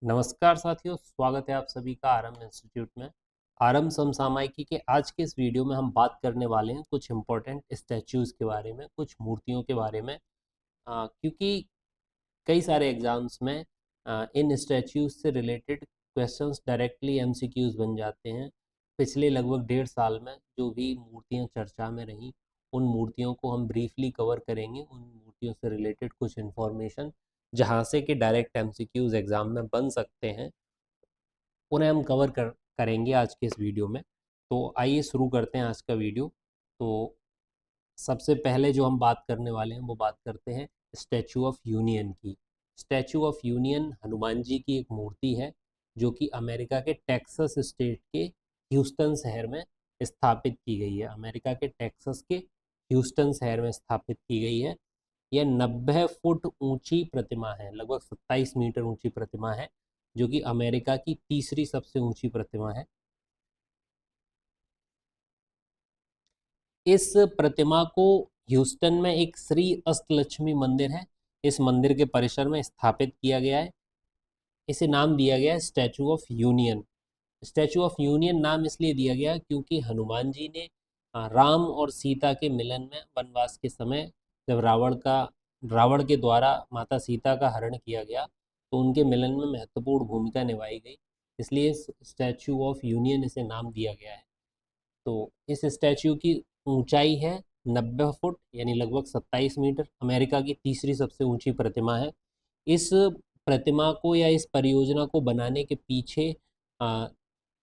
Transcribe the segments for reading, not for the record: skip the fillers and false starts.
नमस्कार साथियों, स्वागत है आप सभी का आरंभ इंस्टीट्यूट में। आरंभ समसामयिकी के आज के इस वीडियो में हम बात करने वाले हैं कुछ इम्पोर्टेंट स्टैच्यूज़ के बारे में, कुछ मूर्तियों के बारे में। क्योंकि कई सारे एग्जाम्स में इन स्टैच्यूज से रिलेटेड क्वेश्चंस डायरेक्टली एमसीक्यूज बन जाते हैं। पिछले लगभग 1.5 साल में जो भी मूर्तियां चर्चा में रहीं, उन मूर्तियों को हम ब्रीफली कवर करेंगे। उन मूर्तियों से रिलेटेड कुछ इन्फॉर्मेशन जहाँ से कि डायरेक्ट एमसीक्यूज एग्जाम में बन सकते हैं, उन्हें हम करेंगे आज के इस वीडियो में। तो आइए शुरू करते हैं आज का वीडियो। तो सबसे पहले जो हम बात करने वाले हैं वो बात करते हैं स्टैचू ऑफ यूनियन की। Statue of union Hanuman ji की एक मूर्ति है जो कि अमेरिका के टेक्सास स्टेट के ह्यूस्टन शहर में स्थापित की गई है। अमेरिका के टेक्सास के ह्यूस्टन शहर में स्थापित की गई है। यह 90 फुट ऊंची प्रतिमा है, लगभग 27 मीटर ऊंची प्रतिमा है, जो कि अमेरिका की तीसरी सबसे ऊंची प्रतिमा है। इस प्रतिमा को ह्यूस्टन में एक श्री अष्टलक्ष्मी मंदिर है, इस मंदिर के परिसर में स्थापित किया गया है। इसे नाम दिया गया है statue of union. Statue of union नाम इसलिए दिया गया क्योंकि हनुमान जी ने राम और सीता के मिलन में वनवास के समय, जब रावण के द्वारा माता सीता का हरण किया गया, तो उनके मिलन में महत्वपूर्ण भूमिका निभाई गई, इसलिए स्टैचू ऑफ यूनियन इसे नाम दिया गया है। तो इस स्टैच्यू की ऊंचाई है 90 फुट, यानी लगभग 27 मीटर। अमेरिका की तीसरी सबसे ऊंची प्रतिमा है। इस प्रतिमा को या इस परियोजना को बनाने के पीछे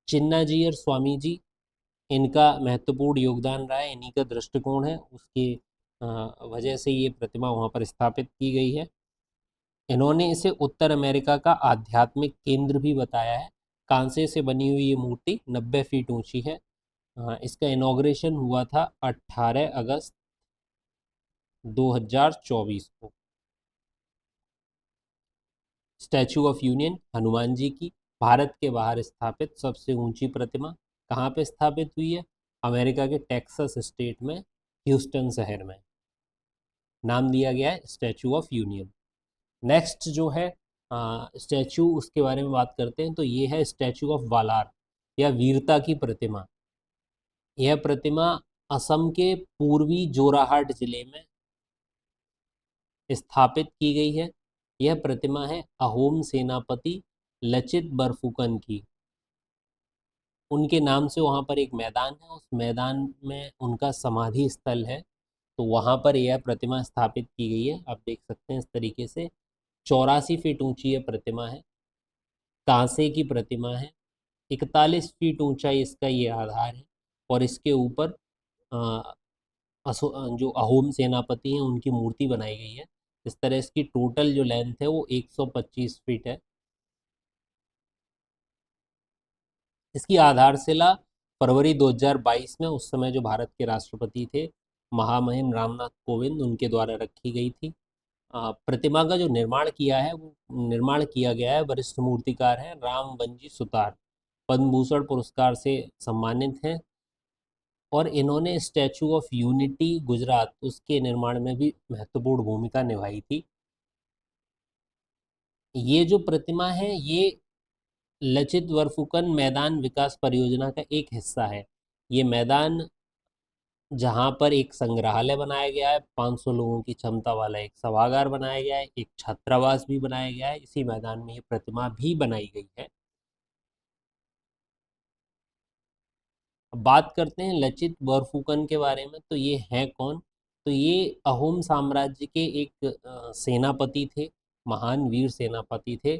चिन्ना जी और स्वामी जी, इनका महत्वपूर्ण योगदान रहा है, इन्हीं का दृष्टिकोण है, उसकी वजह से ये प्रतिमा वहाँ पर स्थापित की गई है। इन्होंने इसे उत्तर अमेरिका का आध्यात्मिक केंद्र भी बताया है। कांसे से बनी हुई ये मूर्ति 90 फीट ऊंची है। इसका इनॉग्रेशन हुआ था 18 अगस्त 2024 को। Statue of union Hanuman ji की भारत के बाहर स्थापित सबसे ऊंची प्रतिमा कहाँ पे स्थापित हुई है? अमेरिका के टेक्सास स्टेट में ह्यूस्टन शहर में। नाम दिया गया है स्टैचू ऑफ यूनियन। नेक्स्ट जो है स्टैचू, उसके बारे में बात करते हैं। तो ये है स्टैचू ऑफ वालार या वीरता की प्रतिमा। यह प्रतिमा असम के पूर्वी जोराहाट जिले में स्थापित की गई है। यह प्रतिमा है अहोम सेनापति लचित बरफुकन की। उनके नाम से वहाँ पर एक मैदान है, उस मैदान में उनका समाधि स्थल है, तो वहाँ पर यह प्रतिमा स्थापित की गई है। आप देख सकते हैं इस तरीके से 84 फीट ऊंची यह प्रतिमा है, कांसे की प्रतिमा है। 41 फीट ऊंचा इसका ये आधार है, और इसके ऊपर जो अहोम सेनापति हैं उनकी मूर्ति बनाई गई है। इस तरह इसकी टोटल जो लेंथ है वो 125 फीट है। इसकी आधारशिला फरवरी 2022 में, उस समय जो भारत के राष्ट्रपति थे महामहिम रामनाथ कोविंद, उनके द्वारा रखी गई थी। प्रतिमा का जो निर्माण किया है वो निर्माण किया गया है, वरिष्ठ मूर्तिकार हैं रामवंजी सुतार, पद्म भूषण पुरस्कार से सम्मानित हैं, और इन्होंने स्टैचू ऑफ यूनिटी गुजरात, उसके निर्माण में भी महत्वपूर्ण भूमिका निभाई थी। ये जो प्रतिमा है ये लचित बरफुकन मैदान विकास परियोजना का एक हिस्सा है। ये मैदान, जहाँ पर एक संग्रहालय बनाया गया है, 500 लोगों की क्षमता वाला एक सभागार बनाया गया है, एक छात्रावास भी बनाया गया है, इसी मैदान में ये प्रतिमा भी बनाई गई है। अब बात करते हैं लचित बरफुकन के बारे में। तो ये हैं कौन? तो ये अहोम साम्राज्य के एक सेनापति थे, महान वीर सेनापति थे।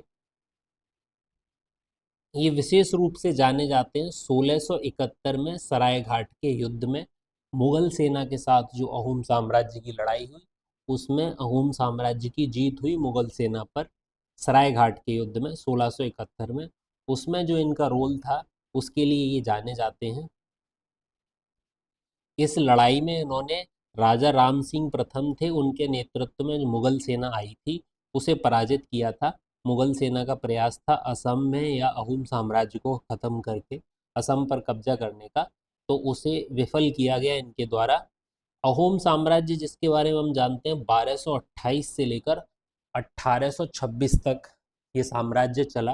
ये विशेष रूप से जाने जाते हैं 1671 में सरायघाट के युद्ध में मुगल सेना के साथ जो अहोम साम्राज्य की लड़ाई हुई, उसमें अहोम साम्राज्य की जीत हुई मुगल सेना पर सरायघाट के युद्ध में 1671 में। उसमें जो इनका रोल था उसके लिए ये जाने जाते हैं। इस लड़ाई में इन्होंने राजा राम सिंह प्रथम थे, उनके नेतृत्व में जो मुगल सेना आई थी उसे पराजित किया था। मुगल सेना का प्रयास था असम में या अहोम साम्राज्य को खत्म करके असम पर कब्जा करने का, तो उसे विफल किया गया इनके द्वारा। अहोम साम्राज्य, जिसके बारे में हम जानते हैं 1228 से लेकर 1826 तक ये साम्राज्य चला।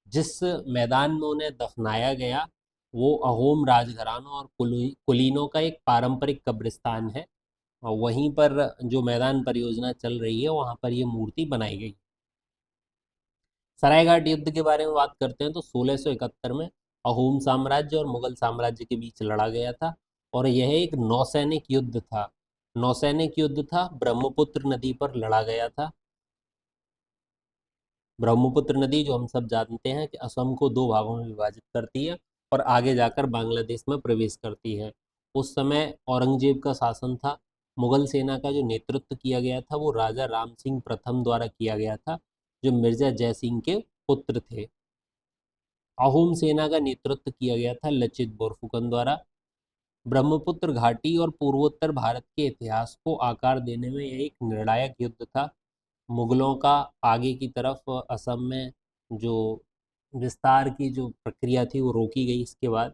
जिस मैदान में उन्हें दफनाया गया वो अहोम राजघराना और कुलीनों का एक पारंपरिक कब्रिस्तान है। और वहीं पर जो मैदान परियोजना चल रही है वहां पर ये मूर्ति बनाई गई। सरायघाट युद्ध के बारे में बात करते हैं तो 1671 में अहोम साम्राज्य और मुगल साम्राज्य के बीच लड़ा गया था और यह एक नौसैनिक युद्ध था। नौसैनिक युद्ध था, ब्रह्मपुत्र नदी पर लड़ा गया था। ब्रह्मपुत्र नदी जो हम सब जानते हैं कि असम को दो भागों में विभाजित करती है और आगे जाकर बांग्लादेश में प्रवेश करती है। उस समय औरंगजेब का शासन था। मुगल सेना का जो नेतृत्व किया गया था वो राजा राम सिंह प्रथम द्वारा किया गया था, जो मिर्जा जयसिंह के पुत्र थे। अहोम सेना का नेतृत्व किया गया था लचित बोरफुकन द्वारा। ब्रह्मपुत्र घाटी और पूर्वोत्तर भारत के इतिहास को आकार देने में यह एक निर्णायक युद्ध था। मुगलों का आगे की तरफ असम में जो विस्तार की जो प्रक्रिया थी वो रोकी गई। इसके बाद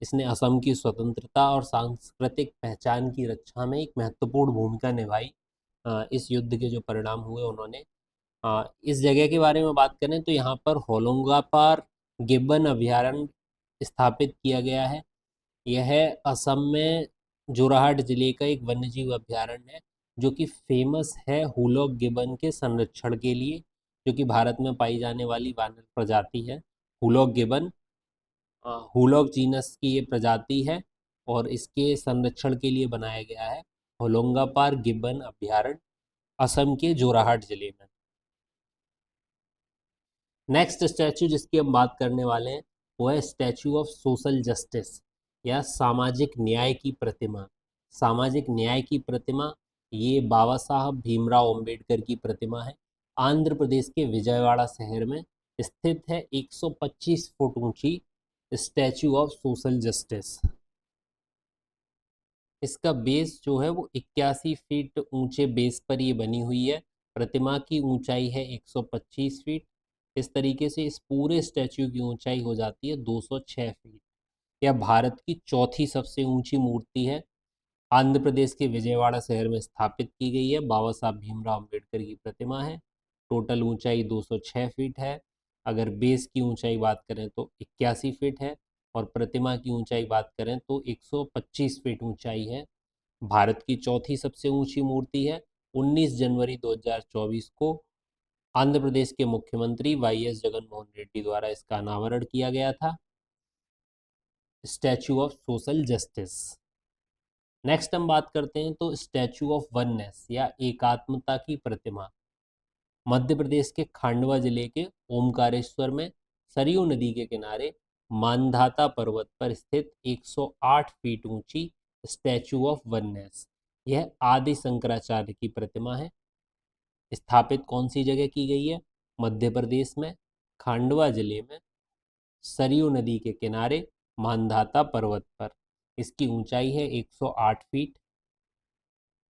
इसने असम की स्वतंत्रता और सांस्कृतिक पहचान की रक्षा में एक महत्वपूर्ण भूमिका निभाई। इस युद्ध के जो परिणाम हुए उन्होंने इस जगह के बारे में बात करें तो यहाँ पर होलोंगापार गिब्बन अभयारण्य स्थापित किया गया है। यह असम में जोरहाट जिले का एक वन्यजीव अभयारण्य है जो कि फेमस है हुलॉक गिबन के संरक्षण के लिए, जो कि भारत में पाई जाने वाली वानर प्रजाति है हुलॉक गिबन। हुलॉक जीनस की ये प्रजाति है और इसके संरक्षण के लिए बनाया गया है होलोंगापार गिब्बन अभयारण्य, असम के जोरहाट जिले में। नेक्स्ट स्टैचू जिसकी हम बात करने वाले हैं वो है स्टैचू ऑफ सोशल जस्टिस या सामाजिक न्याय की प्रतिमा। सामाजिक न्याय की प्रतिमा ये बाबा साहब भीमराव अंबेडकर की प्रतिमा है। आंध्र प्रदेश के विजयवाड़ा शहर में स्थित है 125 फुट ऊंची स्टैचू ऑफ सोशल जस्टिस। इसका बेस जो है वो 81 फीट ऊंचे बेस पर ये बनी हुई है। प्रतिमा की ऊंचाई है 125 फीट। इस तरीके से इस पूरे स्टैच्यू की ऊंचाई हो जाती है 206 फीट। यह भारत की चौथी सबसे ऊंची मूर्ति है। आंध्र प्रदेश के विजयवाड़ा शहर में स्थापित की गई है। बाबा साहब भीमराव अम्बेडकर की प्रतिमा है। टोटल ऊंचाई 206 फीट है। अगर बेस की ऊंचाई बात करें तो 81 फीट है और प्रतिमा की ऊंचाई बात करें तो 125 फीट ऊंचाई है। भारत की चौथी सबसे ऊंची मूर्ति है। 19 जनवरी 2024 को आंध्र प्रदेश के मुख्यमंत्री वाईएस जगनमोहन रेड्डी द्वारा इसका अनावरण किया गया था, statue of social justice. Next हम बात करते हैं तो स्टैचू ऑफ वननेस या एकात्मता की प्रतिमा। मध्य प्रदेश के खांडवा जिले के ओमकारेश्वर में सरयू नदी के किनारे मानधाता पर्वत पर स्थित 108 फीट ऊंची स्टैचू ऑफ वननेस, यह आदि शंकराचार्य की प्रतिमा है। स्थापित कौन सी जगह की गई है? मध्य प्रदेश में खांडवा जिले में सरयू नदी के किनारे मानधाता पर्वत पर। इसकी ऊंचाई है 108 फीट।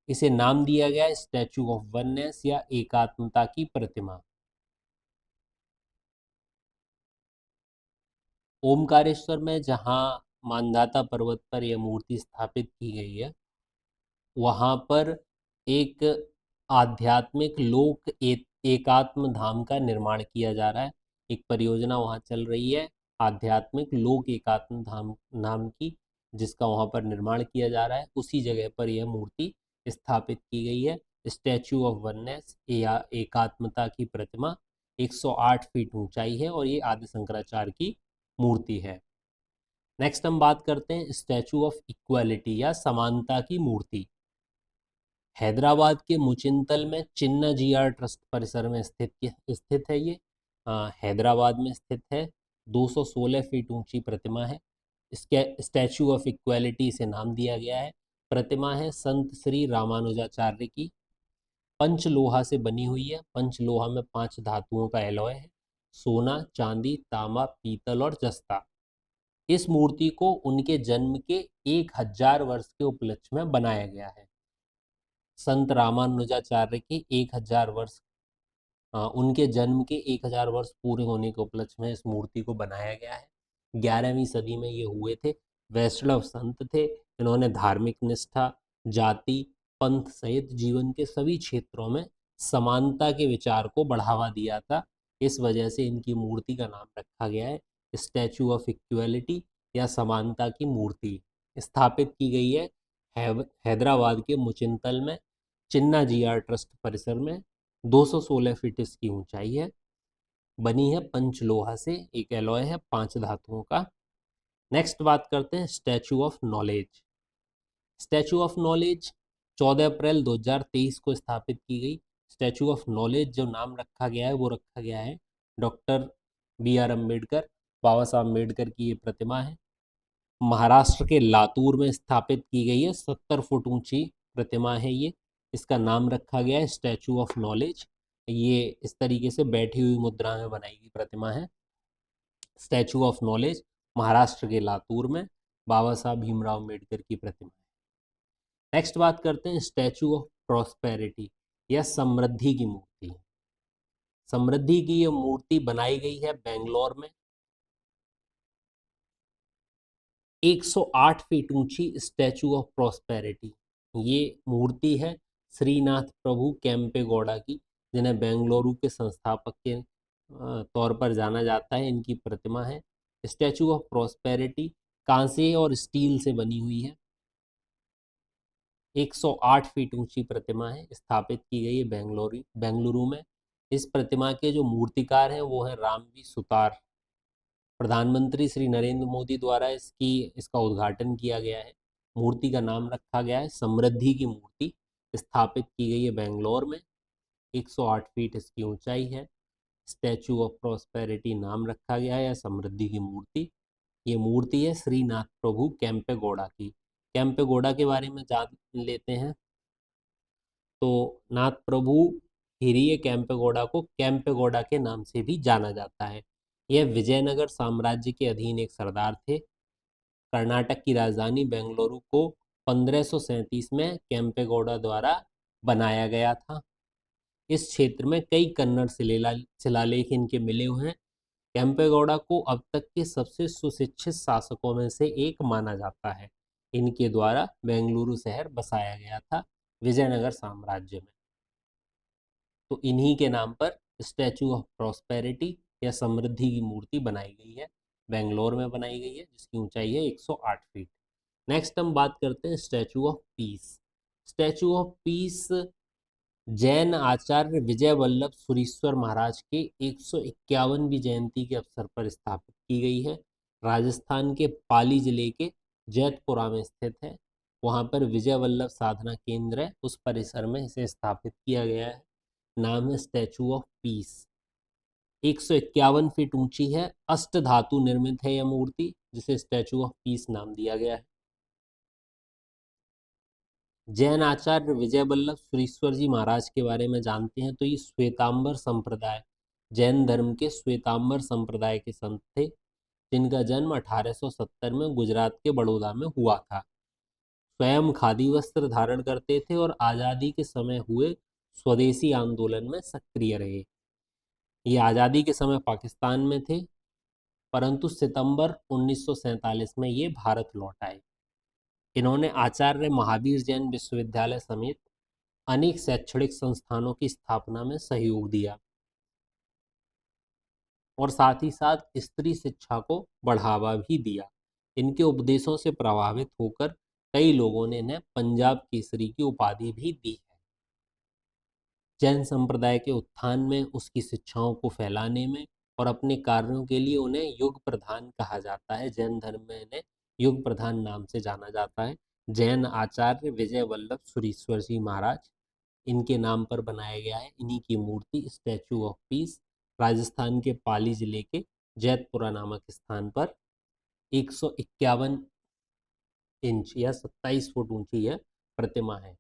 इसे नाम दिया गया स्टैचू ऑफ वननेस या एकात्मता की प्रतिमा। ओमकारेश्वर में जहाँ मानधाता पर्वत पर यह मूर्ति स्थापित की गई है वहाँ पर एक आध्यात्मिक एकात्म धाम का निर्माण किया जा रहा है। एक परियोजना वहाँ चल रही है आध्यात्मिक लोक एकात्म धाम नाम की, जिसका वहाँ पर निर्माण किया जा रहा है। उसी जगह पर यह मूर्ति स्थापित की गई है। स्टैचू ऑफ वननेस या एकात्मता की प्रतिमा 108 फीट ऊंचाई है और ये आदि शंकराचार्य की मूर्ति है। नेक्स्ट हम बात करते हैं स्टैचू ऑफ इक्वालिटी या समानता की मूर्ति। हैदराबाद के मुचिंतल में चिन्ना जीआर ट्रस्ट परिसर में स्थित है ये। हैदराबाद में स्थित है। 216 फीट ऊंची प्रतिमा है। इसके स्टैचू ऑफ इक्वालिटी इसे नाम दिया गया है। प्रतिमा है संत श्री रामानुजाचार्य की। पंचलोहा से बनी हुई है। पंचलोहा में 5 धातुओं का एलॉय है, सोना, चांदी, तांबा, पीतल और जस्ता। इस मूर्ति को उनके जन्म के 1000 वर्ष के उपलक्ष्य में बनाया गया है। संत रामानुजाचार्य के 1000 वर्ष उनके जन्म के 1000 वर्ष पूरे होने के उपलक्ष्य में इस मूर्ति को बनाया गया है। 11वीं सदी में ये हुए थे। वैष्णव संत थे। इन्होंने धार्मिक निष्ठा, जाति, पंथ सहित जीवन के सभी क्षेत्रों में समानता के विचार को बढ़ावा दिया था। इस वजह से इनकी मूर्ति का नाम रखा गया है स्टैचू ऑफ इक्वालिटी या समानता की मूर्ति। स्थापित की गई है हैदराबाद के मुचिंतल में चिन्ना जीआर ट्रस्ट परिसर में। 216 फीट इसकी ऊंचाई है। बनी है पंचलोहा से, एक एलॉय है 5 धातुओं का। नेक्स्ट बात करते हैं statue of knowledge. Statue of knowledge 14 अप्रैल 2023 को स्थापित की गई। स्टैचू ऑफ नॉलेज जो नाम रखा गया है वो रखा गया है डॉक्टर BR अम्बेडकर, बाबा साहब अम्बेडकर की ये प्रतिमा है। महाराष्ट्र के लातूर में स्थापित की गई है, 70 फुट ऊंची प्रतिमा है ये। इसका नाम रखा गया है स्टैचू ऑफ नॉलेज। ये इस तरीके से बैठी हुई मुद्रा में बनाई गई प्रतिमा है। स्टैचू ऑफ नॉलेज महाराष्ट्र के लातूर में बाबा साहब भीमराव अम्बेडकर की प्रतिमा है। नेक्स्ट बात करते हैं स्टैचू ऑफ प्रॉस्पेरिटी या समृद्धि की मूर्ति। समृद्धि की ये मूर्ति बनाई गई है बेंगलोर में। 108 फीट ऊंची स्टैचू ऑफ प्रॉस्पेरिटी ये मूर्ति है श्रीनाथ प्रभु केम्पेगौड़ा की, जिन्हें बेंगलुरु के संस्थापक के तौर पर जाना जाता है। इनकी प्रतिमा है। स्टैचू ऑफ प्रॉस्पेरिटी कांसे और स्टील से बनी हुई है। 108 फीट ऊंची प्रतिमा है, स्थापित की गई है बेंगलुरु में। इस प्रतिमा के जो मूर्तिकार हैं वो है रामजी सुतार। प्रधानमंत्री श्री नरेंद्र मोदी द्वारा इसका उद्घाटन किया गया है। मूर्ति का नाम रखा गया है समृद्धि की मूर्ति। स्थापित की गई है बेंगलोर में। 108 फीट इसकी ऊंचाई है। स्टैचू ऑफ प्रॉस्पेरिटी नाम रखा गया है या समृद्धि की मूर्ति। ये मूर्ति है श्रीनाथ प्रभु केम्पेगौड़ा की। केम्पेगौड़ा के बारे में जान लेते हैं। तो नाथ प्रभु हिरिये केम्पेगौड़ा को केम्पेगौड़ा के नाम से भी जाना जाता है। यह विजयनगर साम्राज्य के अधीन एक सरदार थे। कर्नाटक की राजधानी बेंगलुरु को 1537 में केम्पेगौड़ा द्वारा बनाया गया था। इस क्षेत्र में कई कन्नड़ शिलालेख इनके मिले हुए हैं। केम्पेगौड़ा को अब तक के सबसे सुशिक्षित शासकों में से एक माना जाता है। इनके द्वारा बेंगलुरु शहर बसाया गया था विजयनगर साम्राज्य में। तो इन्हीं के नाम पर स्टैचू ऑफ प्रॉस्पेरिटी या समृद्धि की मूर्ति बनाई गई है। बेंगलोर में बनाई गई है, जिसकी ऊंचाई है 108 फीट। नेक्स्ट हम बात करते हैं statue of peace. Statue of peace Jain Acharya Vijay Vallabh Surishwar Maharaj के 151वीं जयंती के अवसर पर स्थापित की गई है। राजस्थान के पाली जिले के जैतपुरा में स्थित है। वहाँ पर विजय वल्लभ साधना केंद्र है, उस परिसर में इसे स्थापित किया गया है। नाम है स्टैचू ऑफ पीस। 151 फीट ऊंची है। अष्ट धातु निर्मित है यह मूर्ति, जिसे स्टैचू ऑफ पीस नाम दिया गया है। जैन आचार्य विजय वल्लभ सुरीश्वर जी महाराज के बारे में जानते हैं तो ये श्वेतांबर संप्रदाय, जैन धर्म के श्वेतांबर संप्रदाय के संत थे, जिनका जन्म 1870 में गुजरात के बड़ौदा में हुआ था। स्वयं खादी वस्त्र धारण करते थे और आज़ादी के समय हुए स्वदेशी आंदोलन में सक्रिय रहे। ये आज़ादी के समय पाकिस्तान में थे, परंतु सितंबर 1947 में ये भारत लौट आए। इन्होंने आचार्य महावीर जैन विश्वविद्यालय समेत अनेक शैक्षणिक संस्थानों की स्थापना में सहयोग दिया और साथ ही साथ स्त्री शिक्षा को बढ़ावा भी दिया। इनके उपदेशों से प्रभावित होकर कई लोगों ने इन्हें पंजाब केसरी की उपाधि भी दी है। जैन संप्रदाय के उत्थान में, उसकी शिक्षाओं को फैलाने में और अपने कार्यों के लिए उन्हें युग प्रधान कहा जाता है। जैन धर्म में इन्हें युग प्रधान नाम से जाना जाता है। जैन आचार्य विजय वल्लभ सुरीश्वर जी महाराज, इनके नाम पर बनाया गया है। इन्हीं की मूर्ति स्टैचू ऑफ पीस राजस्थान के पाली जिले के जैतपुरा नामक स्थान पर 151 इंच या 27 फुट ऊंची यह प्रतिमा है।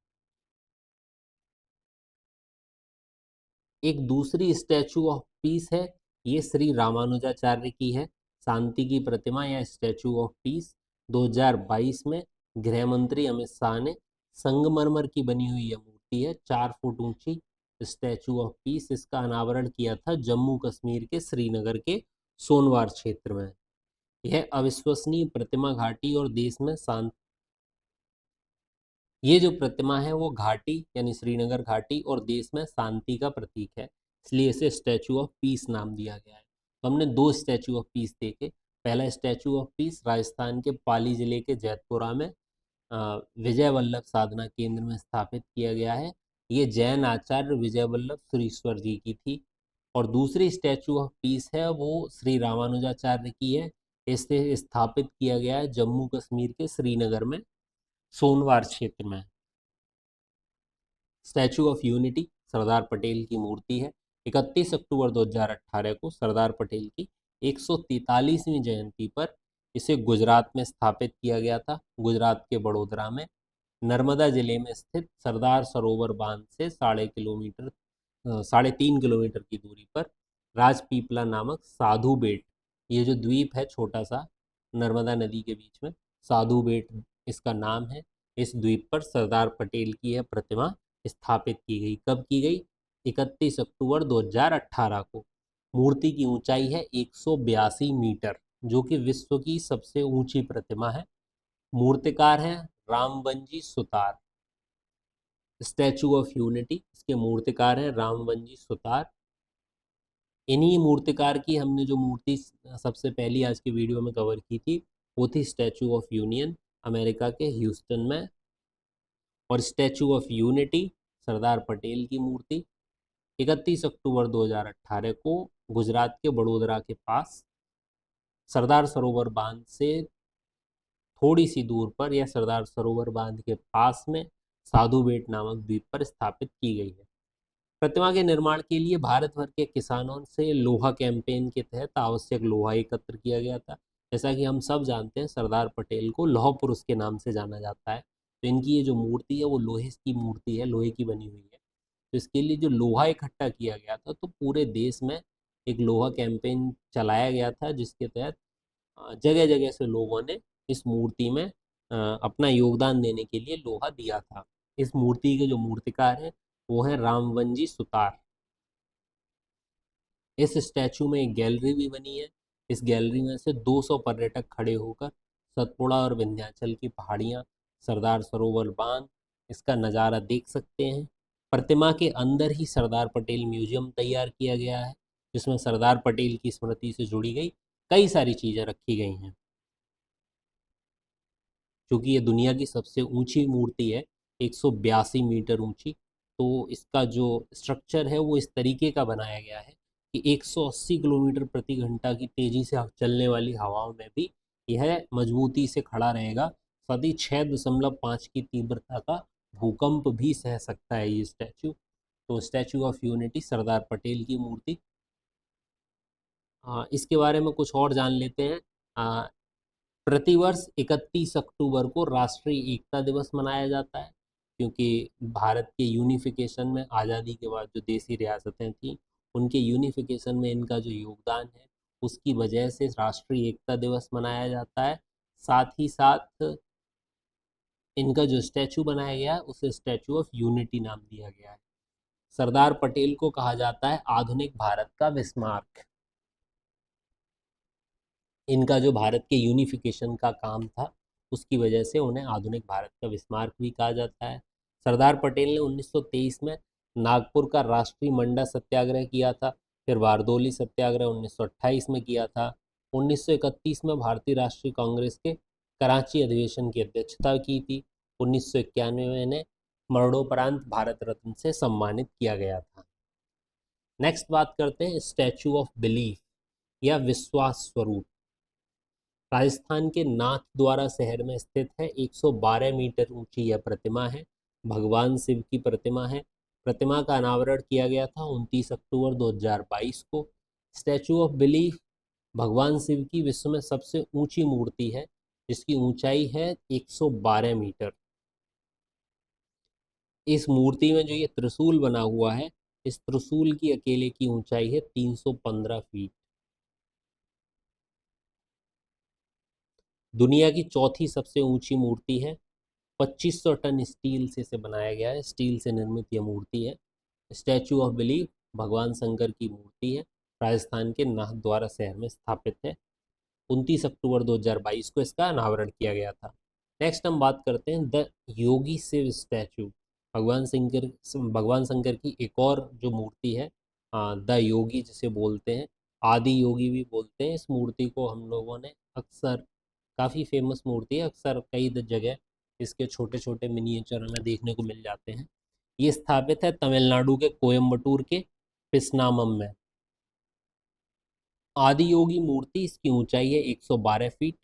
एक दूसरी स्टैचू ऑफ पीस है, ये श्री रामानुजाचार्य की है। शांति की प्रतिमा या स्टैचू ऑफ पीस 2022 में गृह मंत्री अमित शाह ने संगमरमर की बनी हुई यह मूर्ति है, 4 फुट ऊंची स्टैचू ऑफ पीस। इसका अनावरण किया था जम्मू कश्मीर के श्रीनगर के सोनवार क्षेत्र में। यह अविश्वसनीय प्रतिमा घाटी और देश में शांति, ये जो प्रतिमा है वो घाटी यानी श्रीनगर घाटी और देश में शांति का प्रतीक है। इसलिए इसे स्टैचू ऑफ पीस नाम दिया गया है। तो हमने दो स्टैचू ऑफ पीस देखे। पहला स्टैचू ऑफ पीस राजस्थान के पाली जिले के जैतपुरा में विजय वल्लभ साधना केंद्र में स्थापित किया गया है। ये जैन आचार्य विजय वल्लभ सुरीश्वर जी की थी। और दूसरी स्टैचू ऑफ पीस है वो श्री रामानुजाचार्य की है। इसे स्थापित किया गया है जम्मू कश्मीर के श्रीनगर में, सोनवार क्षेत्र में। Statue of unity Sardar Patel की मूर्ति है। 31 अक्टूबर 2018 को सरदार पटेल की 143वीं जयंती पर इसे गुजरात में स्थापित किया गया था। गुजरात के बड़ोदरा में नर्मदा जिले में स्थित सरदार सरोवर बांध से 3.5 किलोमीटर की दूरी पर राजपीपला नामक साधु बेट, ये जो द्वीप है छोटा सा नर्मदा नदी के बीच में, साधु बेट इसका नाम है। इस द्वीप पर सरदार पटेल की यह प्रतिमा स्थापित की गई। कब की गई? 31 अक्टूबर 2018 को। मूर्ति की ऊंचाई है 182 मीटर, जो कि विश्व की सबसे ऊंची प्रतिमा है। मूर्तिकार हैं रामवंजी सुतार। स्टैचू ऑफ यूनिटी, इसके मूर्तिकार हैं रामवंजी सुतार। इन्हीं मूर्तिकार की हमने जो मूर्ति सबसे पहली आज की वीडियो में कवर की थी वो थी स्टैचू ऑफ यूनियन, अमेरिका के ह्यूस्टन में। और statue of unity Sardar Patel की मूर्ति 31 अक्टूबर 2018 को गुजरात के बड़ोदरा के पास सरदार सरोवर बांध से थोड़ी सी दूर पर या सरदार सरोवर बांध के पास में साधु बेट नामक द्वीप पर स्थापित की गई है। प्रतिमा के निर्माण के लिए भारत भर के किसानों से लोहा कैंपेन के तहत आवश्यक लोहा एकत्र किया गया था। जैसा कि हम सब जानते हैं सरदार पटेल को लौह पुरुष के नाम से जाना जाता है। तो इनकी ये जो मूर्ति है वो लोहे की मूर्ति है, लोहे की बनी हुई है। तो इसके लिए जो लोहा इकट्ठा किया गया था, तो पूरे देश में एक लोहा कैंपेन चलाया गया था, जिसके तहत जगह जगह से लोगों ने इस मूर्ति में अपना योगदान देने के लिए लोहा दिया था। इस मूर्ति के जो मूर्तिकार हैं वो है रामवंजी सुतार। इस स्टैचू में एक गैलरी भी बनी है। इस गैलरी में से 200 पर्यटक खड़े होकर सतपुड़ा और विंध्याचल की पहाड़ियाँ, सरदार सरोवर बांध, इसका नज़ारा देख सकते हैं। प्रतिमा के अंदर ही सरदार पटेल म्यूजियम तैयार किया गया है, जिसमें सरदार पटेल की स्मृति से जुड़ी गई कई सारी चीज़ें रखी गई हैं। क्योंकि ये दुनिया की सबसे ऊंची मूर्ति है, 182 मीटर ऊंची, तो इसका जो स्ट्रक्चर है वो इस तरीके का बनाया गया है कि 180 किलोमीटर प्रति घंटा की तेजी से चलने वाली हवाओं में भी यह मजबूती से खड़ा रहेगा। साथ ही 6.5 की तीव्रता का भूकंप भी सह सकता है ये स्टैचू। तो statue of unity Sardar Patel की मूर्ति। इसके बारे में कुछ और जान लेते हैं। प्रतिवर्ष 31 अक्टूबर को राष्ट्रीय एकता दिवस मनाया जाता है, क्योंकि भारत के यूनिफिकेशन में, आज़ादी के बाद जो देसी रियासतें थीं उनके यूनिफिकेशन में इनका जो योगदान है उसकी वजह से राष्ट्रीय एकता दिवस मनाया जाता है। साथ ही साथ इनका जो स्टैचू बनाया गया है उसे स्टैचू ऑफ यूनिटी नाम दिया गया है। सरदार पटेल को कहा जाता है आधुनिक भारत का बिस्मार्क। इनका जो भारत के यूनिफिकेशन का काम था उसकी वजह से उन्हें आधुनिक भारत का बिस्मार्क भी कहा जाता है। सरदार पटेल ने 1923 में नागपुर का राष्ट्रीय मंडा सत्याग्रह किया था। फिर बारदोली सत्याग्रह 1928 में किया था। 1931 में भारतीय राष्ट्रीय कांग्रेस के कराची अधिवेशन की अध्यक्षता की थी। 1991 में इन्हें मरणोपरांत भारत रत्न से सम्मानित किया गया था। नेक्स्ट बात करते हैं स्टैचू ऑफ बिलीफ या विश्वास स्वरूप। राजस्थान के नाथद्वारा शहर में स्थित है। 112 मीटर ऊंची यह प्रतिमा है। भगवान शिव की प्रतिमा है। प्रतिमा का अनावरण किया गया था 29 अक्टूबर 2022 को। स्टैचू ऑफ बिलीफ भगवान शिव की विश्व में सबसे ऊंची मूर्ति है, जिसकी ऊंचाई है 112 मीटर। इस मूर्ति में जो ये त्रिशूल बना हुआ है, इस त्रिशूल की अकेले की ऊंचाई है 315 फीट। दुनिया की चौथी सबसे ऊंची मूर्ति है। 2500 टन स्टील से इसे बनाया गया है। स्टील से निर्मित यह मूर्ति है। स्टैचू ऑफ बिलीफ भगवान शंकर की मूर्ति है। राजस्थान के नाथद्वारा शहर में स्थापित है। 29 अक्टूबर 2022 को इसका अनावरण किया गया था। नेक्स्ट हम बात करते हैं द योगी शिव स्टैचू। भगवान शंकर की एक और जो मूर्ति है द योगी जिसे बोलते हैं, आदि योगी भी बोलते हैं। इस मूर्ति को हम लोगों ने अक्सर, काफ़ी फेमस मूर्ति है, अक्सर कई जगह इसके छोटे छोटे मिनिएचर हमें देखने को मिल जाते हैं। ये स्थापित है तमिलनाडु के कोयम्बटूर के पिस्नामम में। आदि योगी मूर्ति, इसकी ऊंचाई है 112 फीट।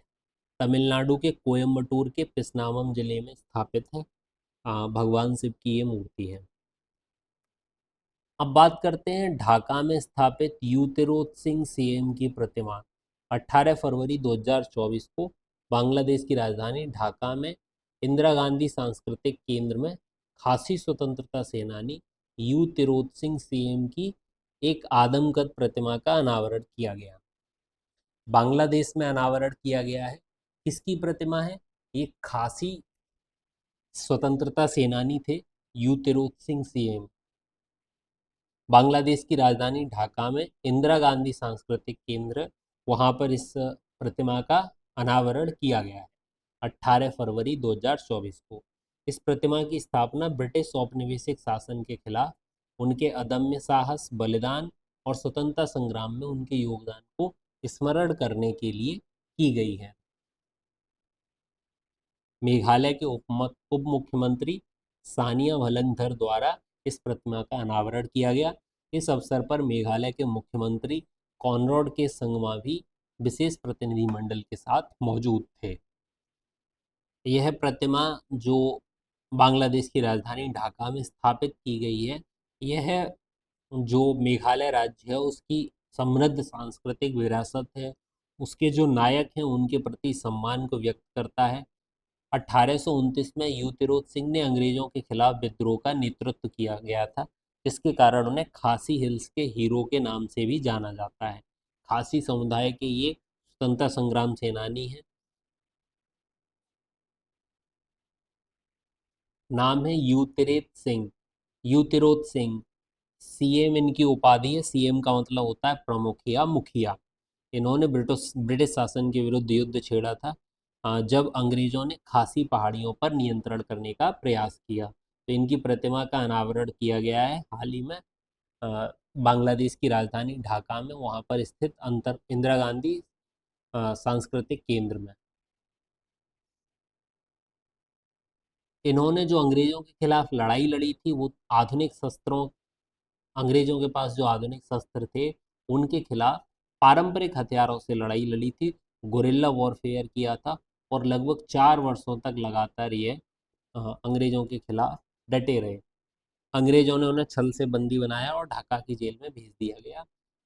तमिलनाडु के कोयम्बटूर के पिस्नामम जिले में स्थापित है। भगवान शिव की ये मूर्ति है। अब बात करते हैं ढाका में स्थापित युतिरोथ सिंह सीएम की प्रतिमा। 18 फरवरी 2024 को बांग्लादेश की राजधानी ढाका में इंदिरा गांधी सांस्कृतिक केंद्र में खासी स्वतंत्रता सेनानी युतिरोथ सिंह सीएम की एक आदमकद प्रतिमा का अनावरण किया गया। बांग्लादेश में अनावरण किया गया है। किसकी प्रतिमा है? ये खासी स्वतंत्रता सेनानी थे युतिरोथ सिंह सीएम। बांग्लादेश की राजधानी ढाका में इंदिरा गांधी सांस्कृतिक केंद्र, वहां पर इस प्रतिमा का अनावरण किया गया है 18 फरवरी 2024 को। इस प्रतिमा की स्थापना ब्रिटिश औपनिवेशिक शासन के खिलाफ उनके अदम्य साहस, बलिदान और स्वतंत्रता संग्राम में उनके योगदान को स्मरण करने के लिए की गई है। मेघालय के उप मुख्यमंत्री सानिया भलंगधर द्वारा इस प्रतिमा का अनावरण किया गया। इस अवसर पर मेघालय के मुख्यमंत्री कॉनरॉड के संगमा भी विशेष प्रतिनिधिमंडल के साथ मौजूद थे। यह प्रतिमा जो बांग्लादेश की राजधानी ढाका में स्थापित की गई है, यह जो मेघालय राज्य है उसकी समृद्ध सांस्कृतिक विरासत है, उसके जो नायक हैं उनके प्रति सम्मान को व्यक्त करता है। 1829 में युतिरोथ सिंह ने अंग्रेजों के खिलाफ विद्रोह का नेतृत्व किया गया था, जिसके कारण उन्हें खासी हिल्स के हीरो के नाम से भी जाना जाता है। खासी समुदाय के ये स्वतंत्रता संग्राम सेनानी हैं। नाम है युतिरोथ सिंह। सीएम इनकी उपाधि है। सीएम का मतलब होता है प्रमुख या मुखिया। इन्होंने ब्रिटिश शासन के विरुद्ध युद्ध छेड़ा था, जब अंग्रेजों ने खासी पहाड़ियों पर नियंत्रण करने का प्रयास किया। तो इनकी प्रतिमा का अनावरण किया गया है हाल ही में बांग्लादेश की राजधानी ढाका में, वहाँ पर स्थित इंदिरा गांधी सांस्कृतिक केंद्र में। इन्होंने जो अंग्रेजों के खिलाफ लड़ाई लड़ी थी, वो आधुनिक शस्त्रों, अंग्रेजों के पास जो आधुनिक शस्त्र थे उनके खिलाफ पारंपरिक हथियारों से लड़ाई लड़ी थी, गुरिल्ला वॉरफेयर किया था, और लगभग 4 वर्षों तक लगातार ये अंग्रेजों के खिलाफ डटे रहे। अंग्रेजों ने उन्हें छल से बंदी बनाया और ढाका की जेल में भेज दिया गया,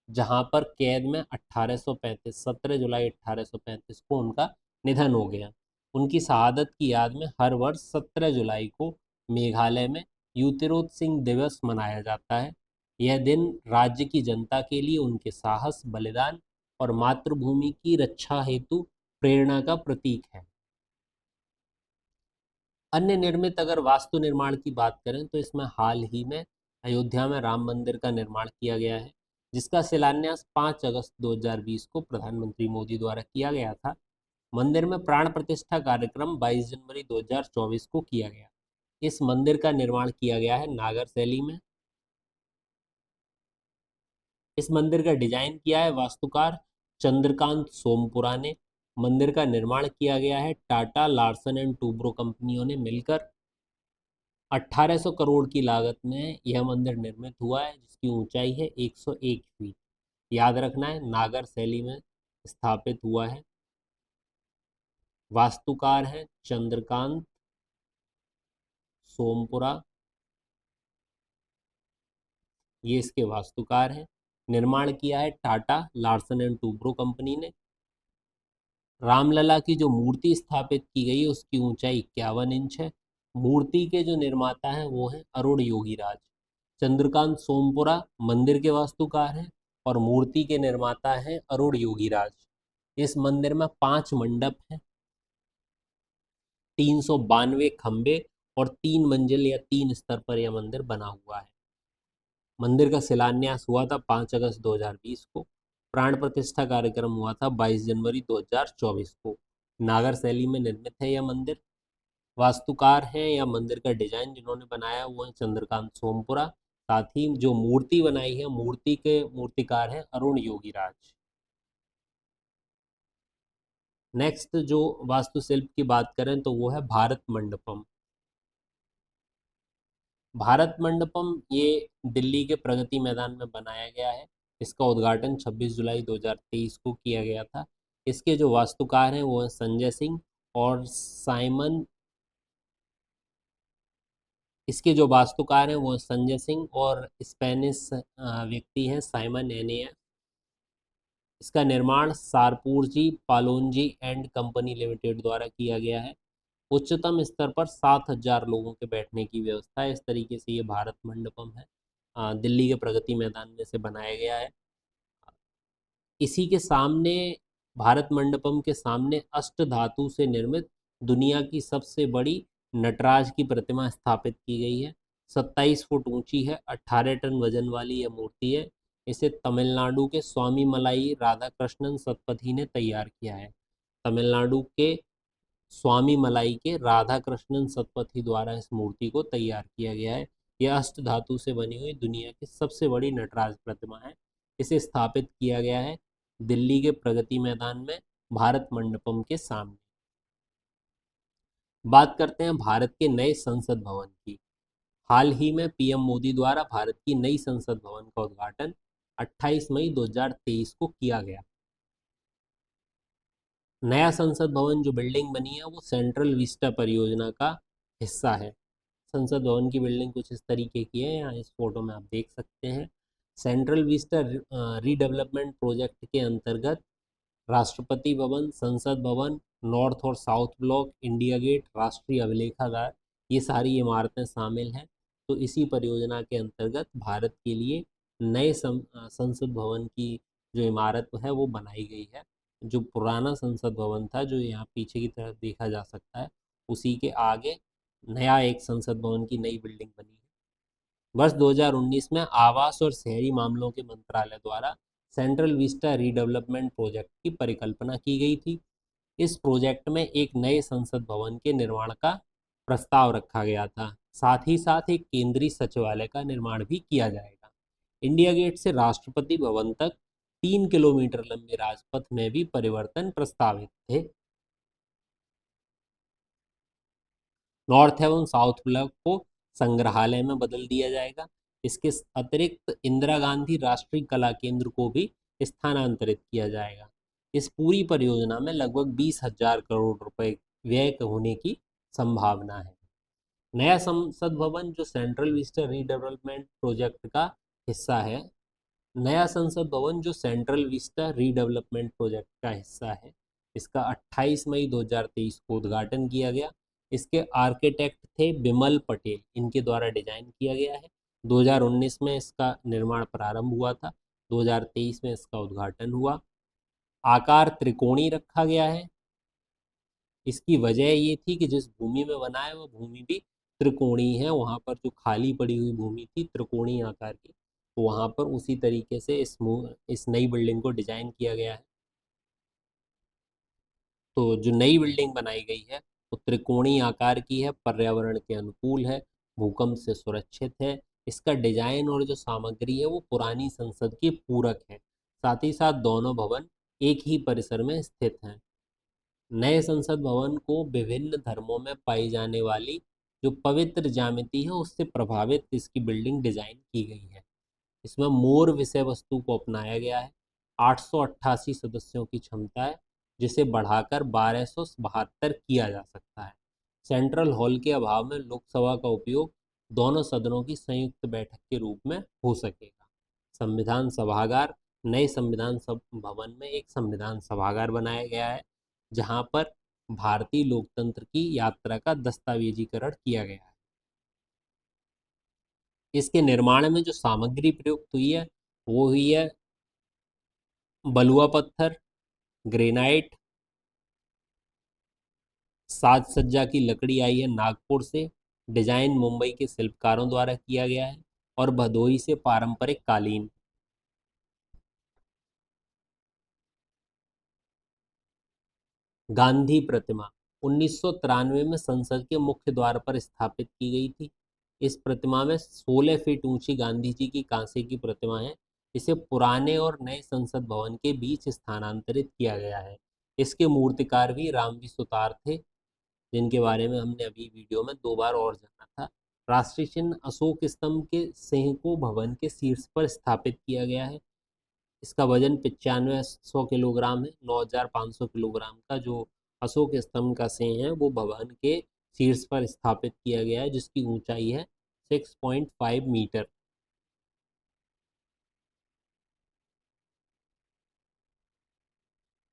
जहां पर कैद में 17 जुलाई 1835 को उनका निधन हो गया। उनकी शहादत की याद में हर वर्ष 17 जुलाई को मेघालय में युतिरोथ सिंह दिवस मनाया जाता है। यह दिन राज्य की जनता के लिए उनके साहस, बलिदान और मातृभूमि की रक्षा हेतु प्रेरणा का प्रतीक है। अन्य निर्मित अगर वास्तु निर्माण की बात करें तो इसमें हाल ही में अयोध्या में राम मंदिर का निर्माण किया गया है, जिसका शिलान्यास 5 अगस्त 2020 को प्रधानमंत्री मोदी द्वारा किया गया था। मंदिर में प्राण प्रतिष्ठा कार्यक्रम 22 जनवरी 2024 को किया गया। इस मंदिर का निर्माण किया गया है नागर शैली में। इस मंदिर का डिजाइन किया है वास्तुकार चंद्रकांत सोमपुरा ने। मंदिर का निर्माण किया गया है टाटा, लार्सन एंड टूब्रो कंपनियों ने मिलकर। 1800 करोड़ की लागत में यह मंदिर निर्मित हुआ है, जिसकी ऊंचाई है 101 फीट। याद रखना है, नागर शैली में स्थापित हुआ है। वास्तुकार हैं चंद्रकांत सोमपुरा, ये इसके वास्तुकार हैं। निर्माण किया है Tata, Larsen and Toubro company ने। रामलला की जो मूर्ति स्थापित की गई है उसकी ऊंचाई 51 इंच है। मूर्ति के जो निर्माता हैं वो हैं अरुण योगीराज। चंद्रकांत सोमपुरा मंदिर के वास्तुकार हैं और मूर्ति के निर्माता हैं अरुण योगीराज। इस मंदिर में 5 मंडप हैं, 392 खंबे और 3 मंजिल या 3 स्तर पर यह मंदिर बना हुआ है। मंदिर का शिलान्यास हुआ था 5 अगस्त 2020 को। प्राण प्रतिष्ठा कार्यक्रम हुआ था 22 जनवरी 2024 को। नागर शैली में निर्मित है यह मंदिर। वास्तुकार हैं या मंदिर का डिजाइन जिन्होंने बनाया वो है चंद्रकांत सोमपुरा। साथ ही जो मूर्ति बनाई है, मूर्ति के मूर्तिकार हैं अरुण योगीराज। नेक्स्ट जो वास्तुशिल्प की बात करें तो वो है भारत मंडपम। भारत मंडपम ये दिल्ली के प्रगति मैदान में बनाया गया है। इसका उद्घाटन 26 जुलाई 2023 को किया गया था। इसके जो वास्तुकार हैं वो हैं संजय सिंह और साइमन। इसके जो वास्तुकार हैं वो संजय सिंह और स्पेनिश व्यक्ति हैं साइमन एने। इसका निर्माण सारपूरजी पालोनजी एंड कंपनी लिमिटेड द्वारा किया गया है। उच्चतम स्तर पर 7,000 लोगों के बैठने की व्यवस्था है। इस तरीके से ये भारत मंडपम है, दिल्ली के प्रगति मैदान में से बनाया गया है। इसी के सामने, भारत मंडपम के सामने अष्ट धातु से निर्मित दुनिया की सबसे बड़ी नटराज की प्रतिमा स्थापित की गई है। 27 फुट ऊंची है, 18 टन वजन वाली यह मूर्ति है। इसे तमिलनाडु के स्वामी मलाई राधा कृष्णन सतपथी ने तैयार किया है। तमिलनाडु के स्वामी मलाई के राधा कृष्णन सतपथी द्वारा इस मूर्ति को तैयार किया गया है। यह अष्ट धातु से बनी हुई दुनिया की सबसे बड़ी नटराज प्रतिमा है। इसे स्थापित किया गया है दिल्ली के प्रगति मैदान में भारत मंडपम के सामने। बात करते हैं भारत के नए संसद भवन की। हाल ही में पीएम मोदी द्वारा भारत की नई संसद भवन का उद्घाटन 28 मई 2023 को किया गया। नया संसद भवन जो बिल्डिंग बनी है वो सेंट्रल विस्टा परियोजना का हिस्सा है। संसद भवन की बिल्डिंग कुछ इस तरीके की है, यहाँ इस फोटो में आप देख सकते हैं। सेंट्रल विस्टा रीडेवलपमेंट प्रोजेक्ट के अंतर्गत राष्ट्रपति भवन, संसद भवन, नॉर्थ और साउथ ब्लॉक, इंडिया गेट, राष्ट्रीय अभिलेखागार, ये सारी इमारतें शामिल हैं। तो इसी परियोजना के अंतर्गत भारत के लिए नए संसद भवन की जो इमारत है वो बनाई गई है। जो पुराना संसद भवन था, जो यहाँ पीछे की तरफ देखा जा सकता है, उसी के आगे नया एक संसद भवन की नई बिल्डिंग बनी है। वर्ष 2019 में आवास और शहरी मामलों के मंत्रालय द्वारा सेंट्रल विस्टा रीडेवलपमेंट प्रोजेक्ट की परिकल्पना की गई थी। इस प्रोजेक्ट में एक नए संसद भवन के निर्माण का प्रस्ताव रखा गया था। साथ ही साथ एक केंद्रीय सचिवालय का निर्माण भी किया जाएगा। इंडिया गेट से राष्ट्रपति भवन तक 3 किलोमीटर लंबे राजपथ में भी परिवर्तन प्रस्तावित थे। नॉर्थ एवं साउथ ब्लॉक को संग्रहालय में बदल दिया जाएगा। इसके अतिरिक्त इंदिरा गांधी राष्ट्रीय कला केंद्र को भी स्थानांतरित किया जाएगा। इस पूरी परियोजना में लगभग 20,000 करोड़ रुपए व्यय होने की संभावना है। नया संसद भवन जो सेंट्रल विस्टा रीडेवलपमेंट प्रोजेक्ट का हिस्सा है, नया संसद भवन जो सेंट्रल विस्टा रीडेवलपमेंट प्रोजेक्ट का हिस्सा है, इसका 28 मई 2023 को उद्घाटन किया गया। इसके आर्किटेक्ट थे बिमल पटेल, इनके द्वारा डिजाइन किया गया है। 2019 में इसका निर्माण प्रारंभ हुआ था, 2023 में इसका उद्घाटन हुआ। आकार त्रिकोणी रखा गया है। इसकी वजह ये थी कि जिस भूमि में बना है वो भूमि भी त्रिकोणी है। वहाँ पर जो खाली पड़ी हुई भूमि थी त्रिकोणी आकार की, तो वहाँ पर उसी तरीके से इस नई बिल्डिंग को डिजाइन किया गया है। तो जो नई बिल्डिंग बनाई गई है वो त्रिकोणीय आकार की है, पर्यावरण के अनुकूल है, भूकंप से सुरक्षित है। इसका डिजाइन और जो सामग्री है वो पुरानी संसद के पूरक है। साथ ही साथ दोनों भवन एक ही परिसर में स्थित हैं। नए संसद भवन को विभिन्न धर्मों में पाई जाने वाली जो पवित्र ज्यामिति है उससे प्रभावित इसकी बिल्डिंग डिजाइन की गई है। इसमें मोर विषय वस्तु को अपनाया गया है। 888 सदस्यों की क्षमता है, जिसे बढ़ाकर 1272 किया जा सकता है। सेंट्रल हॉल के अभाव में लोकसभा का उपयोग दोनों सदनों की संयुक्त बैठक के रूप में हो सकेगा। संविधान सभागार, नए संविधान भवन में एक संविधान सभागार बनाया गया है, जहां पर भारतीय लोकतंत्र की यात्रा का दस्तावेजीकरण किया गया है। इसके निर्माण में जो सामग्री प्रयुक्त हुई है वो हुई है बलुआ पत्थर, ग्रेनाइट, साज सज्जा की लकड़ी आई है नागपुर से। डिजाइन मुंबई के शिल्पकारों द्वारा किया गया है और भदोही से पारंपरिक कालीन। गांधी प्रतिमा 1993 में संसद के मुख्य द्वार पर स्थापित की गई थी। इस प्रतिमा में 16 फीट ऊंची गांधी जी की कांसे की प्रतिमा है। इसे पुराने और नए संसद भवन के बीच स्थानांतरित किया गया है। इसके मूर्तिकार भी रामजी सुतार थे, जिनके बारे में हमने अभी वीडियो में 2 बार और जाना था। राष्ट्रीय चिन्ह अशोक स्तंभ के सिंह को भवन के शीर्ष पर स्थापित किया गया है। इसका वजन 9500 किलोग्राम है। 9500 किलोग्राम का जो अशोक स्तंभ का सिंह है वो भवन के शीर्ष पर स्थापित किया गया है, जिसकी ऊंचाई है 6.5 मीटर।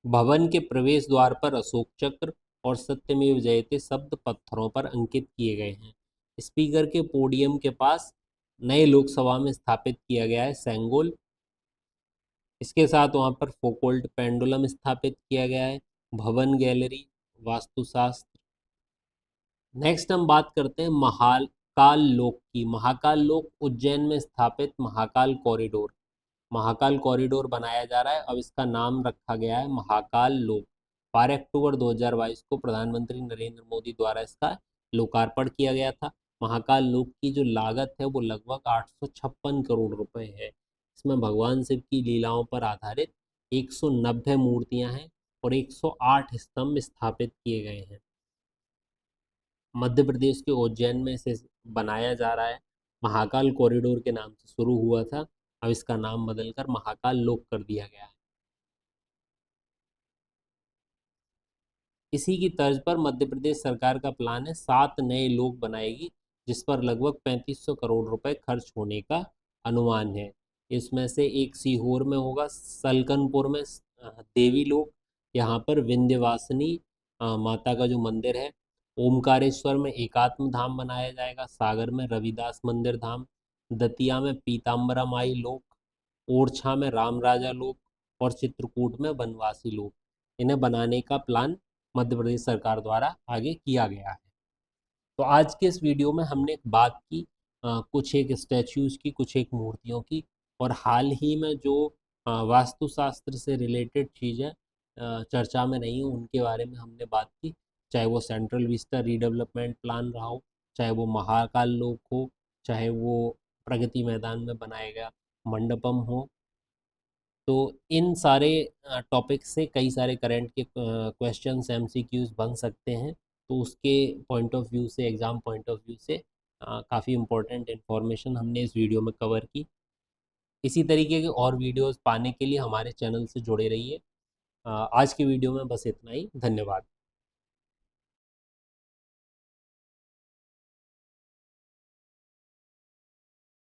भवन के प्रवेश द्वार पर अशोक चक्र और सत्यमेव जयते शब्द पत्थरों पर अंकित किए गए हैं। स्पीकर के पोडियम के पास नए लोकसभा में स्थापित किया गया है सेंगोल। इसके साथ वहां पर फोकोल्ट पेंडुलम स्थापित किया गया है। भवन गैलरी, वास्तुशास्त्र। नेक्स्ट हम बात करते हैं महाकाल लोक की। महाकाल लोक उज्जैन में स्थापित महाकाल कॉरिडोर। महाकाल कॉरिडोर बनाया जा रहा है, अब इसका नाम रखा गया है महाकाल लोक। 12 अक्टूबर 2022 को प्रधानमंत्री नरेंद्र मोदी द्वारा इसका लोकार्पण किया गया था। महाकाल लोक की जो लागत है वो लगभग 856 करोड़ रुपए है। इसमें भगवान शिव की लीलाओं पर आधारित 190 मूर्तियां हैं और 108 स्तंभ स्थापित किए गए हैं। मध्य प्रदेश के उज्जैन में इसे बनाया जा रहा है। महाकाल कॉरिडोर के नाम से शुरू हुआ था, अब इसका नाम बदलकर महाकाल लोक कर दिया गया है। इसी की तर्ज पर मध्य प्रदेश सरकार का प्लान है 7 नए लोक बनाएगी, जिस पर लगभग 3500 करोड़ रुपए खर्च होने का अनुमान है। इसमें से एक सीहोर में होगा, सलकनपुर में देवी लोक, यहाँ पर विंध्यवासिनी माता का जो मंदिर है। ओमकारेश्वर में एकात्म धाम बनाया जाएगा। सागर में रविदास मंदिर धाम। दतिया में पीताम्बरा माई लोक। ओरछा में राम राजा लोक और चित्रकूट में बनवासी लोक। इन्हें बनाने का प्लान मध्य प्रदेश सरकार द्वारा आगे किया गया है। तो आज के इस वीडियो में हमने बात की कुछ एक स्टैच्यूज की, कुछ एक मूर्तियों की, और हाल ही में जो वास्तुशास्त्र से रिलेटेड चीज़ें चर्चा में रही हैं उनके बारे में हमने बात की। चाहे वो सेंट्रल विस्टा रीडेवलपमेंट प्लान रहा हो, चाहे वो महाकाल लोक हो, चाहे वो प्रगति मैदान में बनाया गया मंडपम हो। तो इन सारे टॉपिक से कई सारे करंट के क्वेश्चंस एमसीक्यूज बन सकते हैं। तो उसके पॉइंट ऑफ व्यू से, एग्ज़ाम पॉइंट ऑफ व्यू से काफ़ी इम्पोर्टेंट इन्फॉर्मेशन हमने इस वीडियो में कवर की। इसी तरीके के और वीडियोस पाने के लिए हमारे चैनल से जुड़े रहिए। आज की वीडियो में बस इतना ही। धन्यवाद।